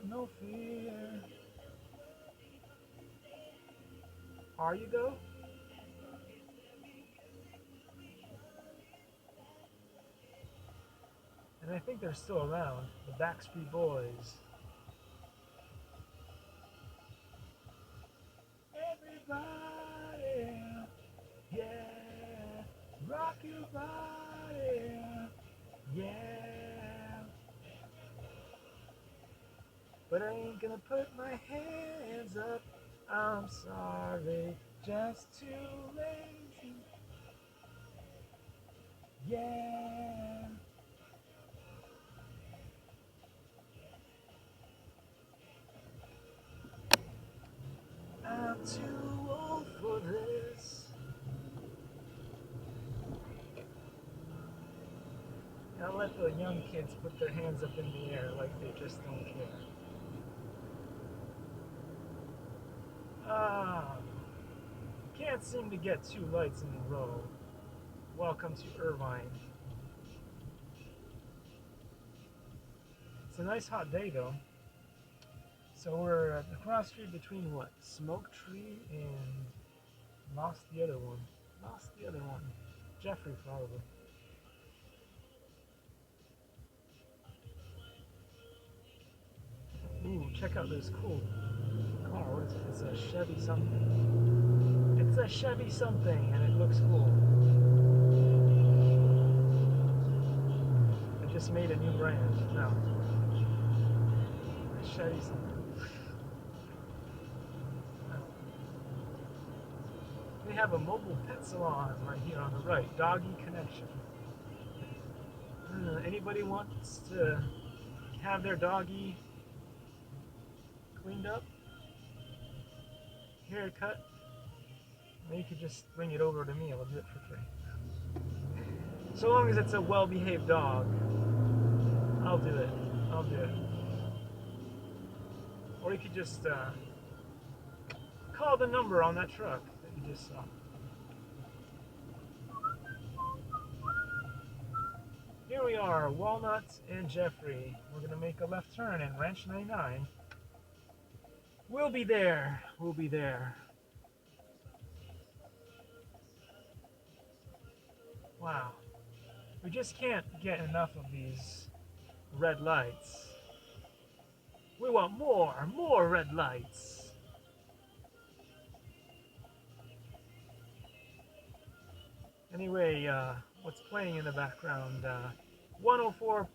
no fear. Are you though? And I think they're still around. The Backstreet Boys. Everybody, yeah, rock your body, yeah. But I ain't gonna put my hands up. I'm sorry, just too lazy. Yeah. I'm too old for this. Now let the young kids put their hands up in the air like they just don't care. Ah, can't seem to get two lights in a row. Welcome to Irvine. It's a nice hot day though. So we're at the cross street between what? Smoke Tree and lost the other one. Lost the other one. Jeffrey probably. Ooh, check out this cool car. What is it? It's a Chevy something. It's a Chevy something and it looks cool. I just made a new brand. No. A Chevy something. We have a mobile pet salon right here on the right. Doggy Connection. Anybody wants to have their doggy cleaned up, haircut? You could just bring it over to me. I'll do it for free. So long as it's a well-behaved dog, I'll do it. I'll do it. Or you could just call the number on that truck that you just saw. Here we are, Walnut and Jeffrey. We're going to make a left turn in Ranch 99. We'll be there. We'll be there. Wow. We just can't get enough of these red lights. We want more red lights. Anyway, what's playing in the background? 104.